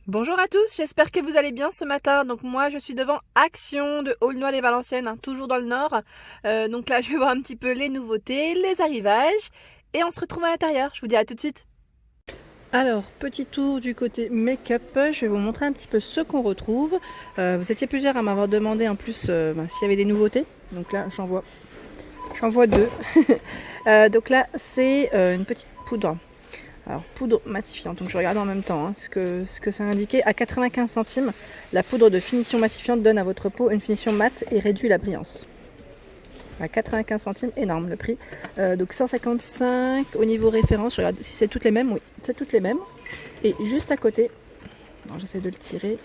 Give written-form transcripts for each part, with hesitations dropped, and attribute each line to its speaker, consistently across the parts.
Speaker 1: Bonjour à tous, j'espère que vous allez bien ce matin. Donc moi je suis devant Action de Aulnoy-les-Valenciennes, toujours dans le nord. Donc là je vais voir un petit peu les nouveautés, les arrivages et on se retrouve à l'intérieur. Je vous dis à tout de suite. Alors, petit tour du côté make-up, je vais vous montrer un petit peu ce qu'on retrouve. Vous étiez plusieurs à m'avoir demandé en plus s'il y avait des nouveautés. Donc là j'en vois deux. Donc là c'est une petite poudre. Alors, poudre matifiante, donc je regarde en même temps ce que ça indiquait. À 95 centimes, la poudre de finition matifiante donne à votre peau une finition mate et réduit la brillance. À 95 centimes, énorme le prix. Donc 155 au niveau référence, je regarde si c'est toutes les mêmes. Oui, c'est toutes les mêmes. Et juste à côté, j'essaie de le tirer,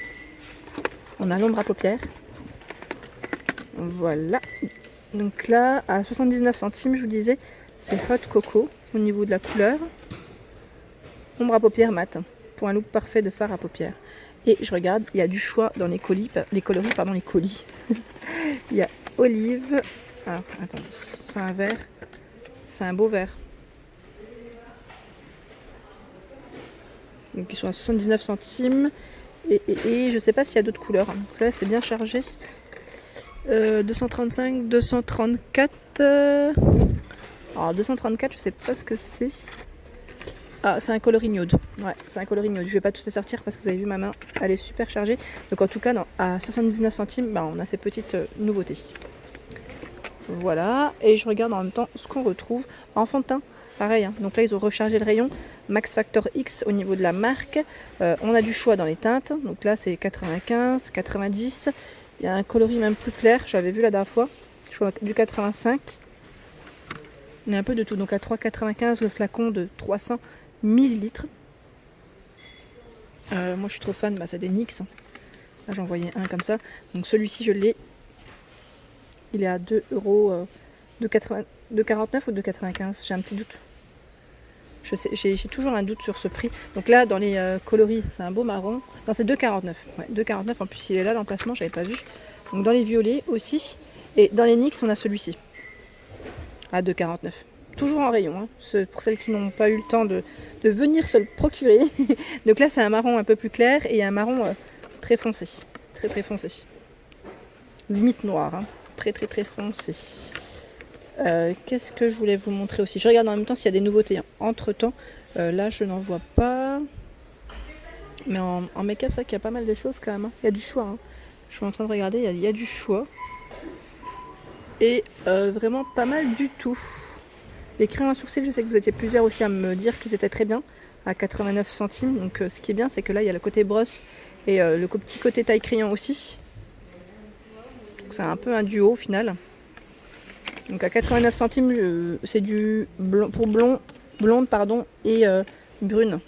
Speaker 1: on a l'ombre à paupières. Voilà. Donc là, à 79 centimes, je vous disais, c'est Hot Coco au niveau de la couleur. Ombre à paupières mat pour un look parfait de fard à paupières. Et je regarde, il y a du choix dans les coloris. Il y a olive. Alors, attendez, c'est un vert. C'est un beau vert. Donc ils sont à 79 centimes. Et je sais pas s'il y a d'autres couleurs. Donc là, c'est bien chargé. 235, 234. Alors 234, je sais pas ce que c'est. Ah, c'est un coloris nude. Ouais, c'est un coloris nude. Je vais pas tout sortir parce que vous avez vu ma main, elle est super chargée. Donc en tout cas, à 79 centimes, on a ces petites nouveautés. Voilà. Et je regarde en même temps ce qu'on retrouve en fond de teint. Pareil. Donc là, ils ont rechargé le rayon Max Factor X au niveau de la marque. On a du choix dans les teintes. Donc là, c'est 95, 90. Il y a un coloris même plus clair. J'avais vu la dernière fois. Je vois du 85. On a un peu de tout. Donc à 3,95 le flacon de 300 millilitres. Moi je suis trop fan, c'est des NYX. Là j'en voyais un comme ça. Donc celui-ci je l'ai. Il est à 2 €, 2,49 ou 2,95. J'ai un petit doute. J'ai toujours un doute sur ce prix. Donc là dans les coloris, c'est un beau marron. Non, c'est 2,49. Ouais, 2,49. En plus il est là l'emplacement, j'avais pas vu. Donc dans les violets aussi. Et dans les NYX on a celui-ci. À 2,49. Toujours en rayon, hein. Pour celles qui n'ont pas eu le temps de venir se le procurer. Donc là c'est un marron un peu plus clair et un marron très foncé. Très très foncé. Limite noir, hein. Très très très foncé. Qu'est-ce que je voulais vous montrer aussi? Je regarde en même temps s'il y a des nouveautés. Entre temps, là je n'en vois pas. Mais en make-up, ça qu'il y a pas mal de choses quand même, hein. Il y a du choix, hein. Je suis en train de regarder, il y a du choix. Et vraiment pas mal du tout. Les crayons à sourcils, je sais que vous étiez plusieurs aussi à me dire qu'ils étaient très bien, à 89 centimes. Donc ce qui est bien, c'est que là, il y a le côté brosse et le petit côté taille crayon aussi. Donc c'est un peu un duo au final. Donc à 89 centimes, c'est du blond, pour blonde pardon, et brune.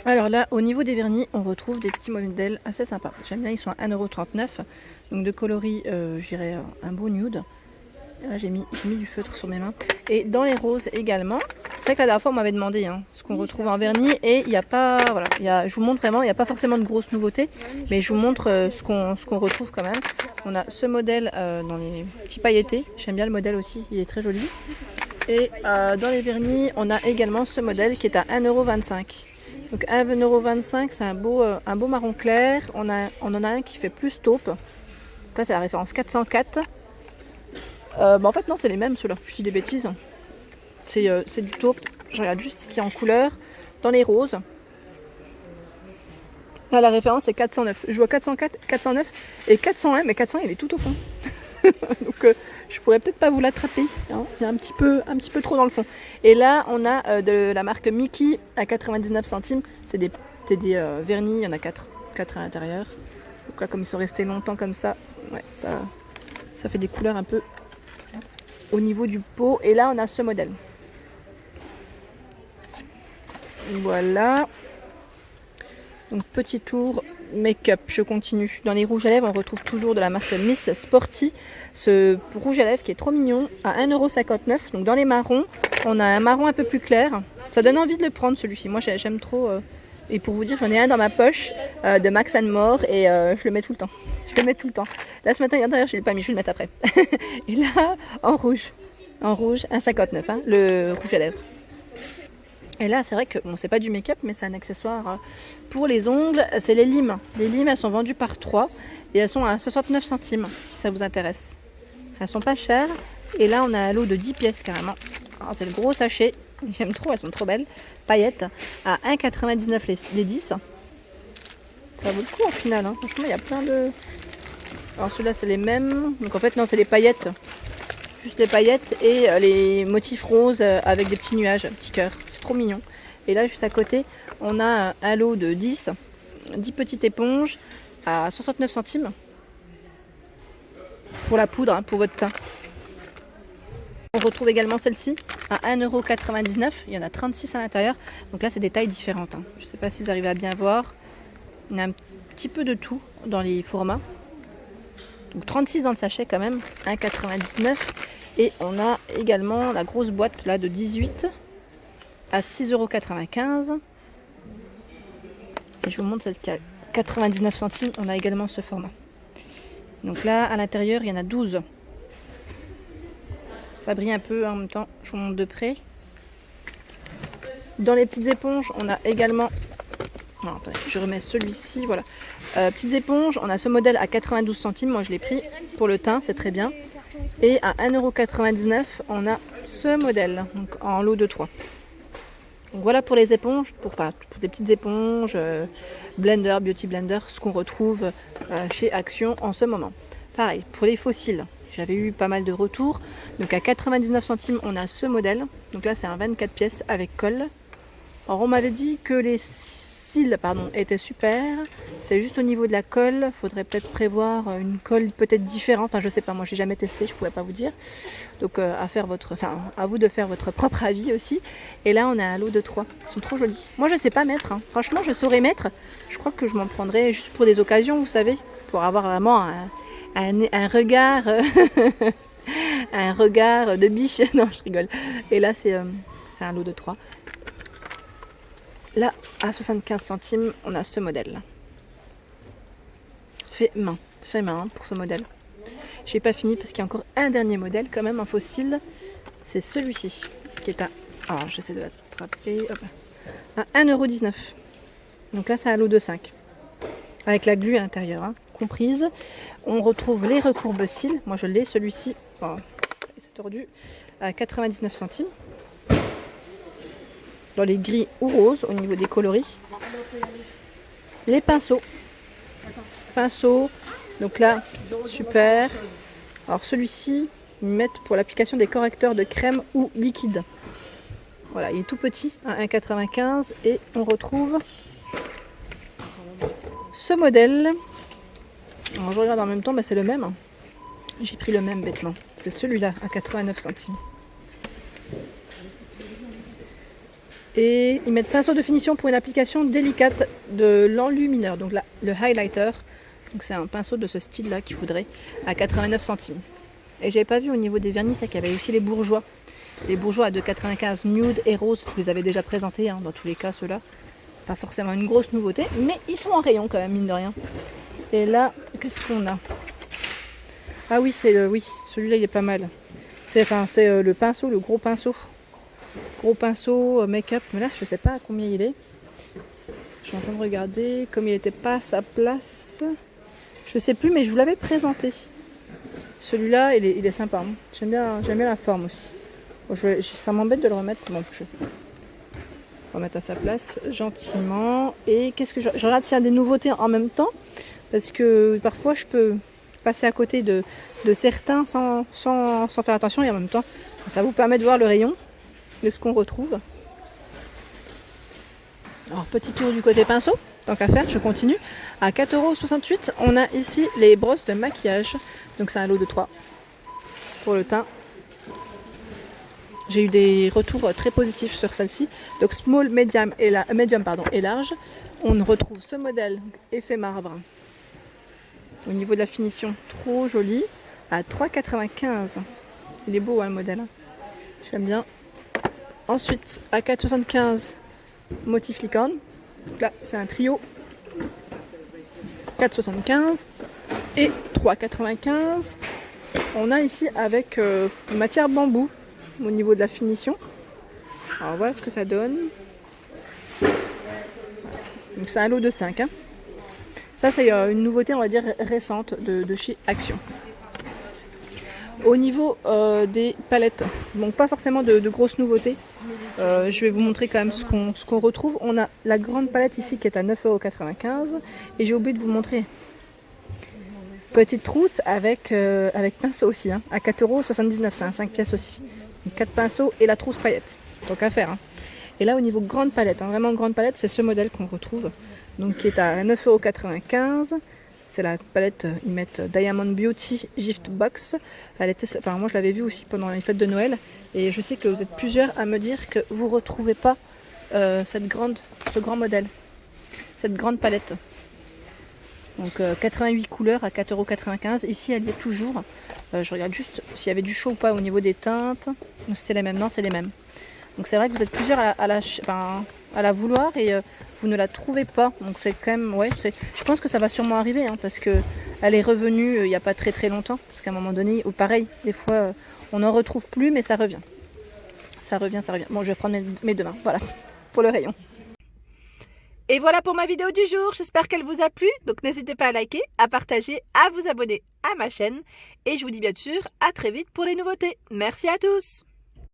Speaker 1: Alors là, au niveau des vernis, on retrouve des petits modèles assez sympas. J'aime bien, ils sont à 1,39 €. Donc de coloris, j'irais un beau nude. Là, j'ai mis du feutre sur mes mains. Et dans les roses également. C'est vrai que la dernière fois, on m'avait demandé ce qu'on retrouve en vernis. Et il n'y a pas, voilà, je vous montre vraiment, il n'y a pas forcément de grosses nouveautés. Mais je vous montre ce qu'on retrouve quand même. On a ce modèle dans les petits pailletés. J'aime bien le modèle aussi, il est très joli. Et dans les vernis, on a également ce modèle qui est à 1,25 €. Donc 1,25 €, c'est un beau marron clair. On en a un qui fait plus taupe. Là, c'est la référence 404. En fait, non, c'est les mêmes ceux-là. Je dis des bêtises. C'est du taupe. Je regarde juste ce qu'il y a en couleur. Dans les roses. Là, la référence, c'est 409. Je vois 404, 409 et 401, mais 400, il est tout au fond. Donc, je pourrais peut-être pas vous l'attraper. Hein. Il y a un petit peu trop dans le fond. Et là, on a de la marque Mickey à 99 centimes. C'est des vernis. Il y en a 4 à l'intérieur. Donc là, comme ils sont restés longtemps comme ça, ouais, ça fait des couleurs un peu au niveau du pot. Et là, on a ce modèle. Voilà. Donc petit tour make-up, je continue. Dans les rouges à lèvres, on retrouve toujours de la marque Miss Sporty. Ce rouge à lèvres qui est trop mignon, à 1,59 €. Donc dans les marrons, on a un marron un peu plus clair. Ça donne envie de le prendre celui-ci. Moi j'aime trop. Et pour vous dire, j'en ai un dans ma poche de Max More et je le mets tout le temps. Là ce matin, d'ailleurs, je ne l'ai pas mis, je vais le mettre après. Et là, en rouge, 1,59 €, le rouge à lèvres. Et là, c'est vrai que bon, c'est pas du make-up, mais c'est un accessoire pour les ongles. C'est les limes. Les limes, elles sont vendues par 3 et elles sont à 69 centimes si ça vous intéresse. Elles sont pas chères. Et là, on a un lot de 10 pièces carrément. C'est le gros sachet. J'aime trop, elles sont trop belles. Paillettes à 1,99 les 10. Ça vaut le coup en final. Hein. Franchement, il y a plein de... Alors ceux-là, c'est les mêmes. Donc en fait, non, c'est les paillettes. Juste les paillettes et les motifs roses avec des petits nuages, petits cœurs. C'est trop mignon. Et là, juste à côté, on a un lot de 10 petites éponges à 69 centimes pour la poudre, hein, pour votre teint. On retrouve également celle-ci à 1,99 €. Il y en a 36 à l'intérieur. Donc là, c'est des tailles différentes. Hein. Je ne sais pas si vous arrivez à bien voir. Il y a un petit peu de tout dans les formats. Donc 36 dans le sachet quand même, 1,99 €. Et on a également la grosse boîte là de 18 à 6,95 €. Et je vous montre celle qui a 99 centimes. On a également ce format. Donc là, à l'intérieur, il y en a 12. Ça brille un peu en même temps. Je vous montre de près. Dans les petites éponges, on a également... Non, attendez, je remets celui-ci. Voilà. Petites éponges, on a ce modèle à 92 centimes. Moi, je l'ai pris pour le teint, c'est très bien. Et à 1,99 €, on a ce modèle, donc en lot de 3. Donc voilà pour les éponges, pour des petites éponges, blender, beauty blender, ce qu'on retrouve chez Action en ce moment. Pareil, pour les fossiles, j'avais eu pas mal de retours. Donc à 99 centimes, on a ce modèle. Donc là, c'est un 24 pièces avec colle. Alors on m'avait dit que les cils étaient super. C'est juste au niveau de la colle. Faudrait peut-être prévoir une colle peut-être différente. Enfin, je sais pas, moi j'ai jamais testé, je pourrais pas vous dire. Donc à vous de faire votre propre avis aussi. Et là, on a un lot de 3. Ils sont trop jolis. Moi, je sais pas mettre. Hein. Franchement, je saurais mettre. Je crois que je m'en prendrais juste pour des occasions, vous savez, pour avoir vraiment un regard, un regard de biche. Non, je rigole. Et là, c'est un lot de 3. Là, à 75 centimes, on a ce modèle. Fait main pour ce modèle. J'ai pas fini parce qu'il y a encore un dernier modèle, quand même, un fossile. C'est celui-ci, qui est à... Alors, j'essaie de l'attraper. Hop. À 1,19 €. Donc là, c'est un lot de 5. Avec la glu à l'intérieur, hein, comprise. On retrouve les recourbes cils. Moi, je l'ai, celui-ci. Oh, c'est tordu. À 99 centimes. Dans les gris ou roses, au niveau des coloris. Les pinceaux. Donc là, super. Alors celui-ci, ils mettent pour l'application des correcteurs de crème ou liquide. Voilà, il est tout petit, à 1,95 €. Et on retrouve ce modèle. Alors je regarde en même temps, c'est le même. J'ai pris le même bêtement. C'est celui-là, à 89 centimes. Et ils mettent pinceau de finition pour une application délicate de l'enlumineur. Donc là, le highlighter. Donc c'est un pinceau de ce style-là qu'il faudrait à 89 centimes. Et j'avais pas vu au niveau des vernis, c'est qu'il y avait aussi les bourgeois. Les bourgeois à 2,95 nude et rose. Je vous les avais déjà présentés, hein, dans tous les cas, ceux-là. Pas forcément une grosse nouveauté, mais ils sont en rayon quand même, mine de rien. Et là, qu'est-ce qu'on a? Ah oui, celui-là il est pas mal. C'est le pinceau, le gros pinceau. Gros pinceau make-up, mais là je sais pas à combien il est. Je suis en train de regarder, comme il n'était pas à sa place. Je sais plus, mais je vous l'avais présenté. Celui-là, il est sympa. Hein. J'aime bien la forme aussi. Bon, ça m'embête de le remettre. Bon, je vais remettre à sa place gentiment. Et qu'est-ce que je regarde s'il y a des nouveautés en même temps, parce que parfois je peux passer à côté de certains sans faire attention, et en même temps ça vous permet de voir le rayon de ce qu'on retrouve. Alors petit tour du côté pinceau, tant qu'à faire, je continue. À 4,68 €, on a ici les brosses de maquillage. Donc c'est un lot de 3 pour le teint. J'ai eu des retours très positifs sur celle-ci. Donc small, medium et large. On retrouve ce modèle effet marbre. Au niveau de la finition, trop joli. À 3,95 €. Il est beau, hein, le modèle. J'aime bien. Ensuite, à 4,75 €, motif licorne. Donc là, c'est un trio. 4,75 € et 3,95 €. On a ici avec matière bambou au niveau de la finition. Alors voilà ce que ça donne. Donc c'est un lot de 5. Hein. Ça c'est une nouveauté on va dire récente de chez Action. Au niveau des palettes, donc pas forcément de grosses nouveautés. Je vais vous montrer quand même ce qu'on retrouve. On a la grande palette ici qui est à 9,95 € et j'ai oublié de vous montrer petite trousse avec pinceau aussi hein, à 4,79 €. C'est un 5 pièces aussi. Donc 4 pinceaux et la trousse paillettes. Donc à faire. Hein. Et là au niveau grande palette, hein, vraiment grande palette, c'est ce modèle qu'on retrouve. Donc qui est à 9,95 €. C'est la palette, ils mettent Diamond Beauty Gift Box. Elle était, enfin moi je l'avais vue aussi pendant les fêtes de Noël. Et je sais que vous êtes plusieurs à me dire que vous ne retrouvez pas ce grand modèle. Cette grande palette. Donc 88 couleurs à 4,95 €. Ici elle y est toujours. Je regarde juste s'il y avait du chaud ou pas au niveau des teintes. C'est les mêmes, non c'est les mêmes. Donc c'est vrai que vous êtes plusieurs à la vouloir et vous ne la trouvez pas. Donc c'est quand même, ouais, je pense que ça va sûrement arriver hein, parce que elle est revenue il n'y a pas très longtemps. Parce qu'à un moment donné, ou pareil, des fois on n'en retrouve plus mais ça revient. Ça revient. Bon, je vais prendre mes deux mains, voilà, pour le rayon. Et voilà pour ma vidéo du jour, j'espère qu'elle vous a plu. Donc n'hésitez pas à liker, à partager, à vous abonner à ma chaîne. Et je vous dis bien sûr à très vite pour les nouveautés. Merci à tous.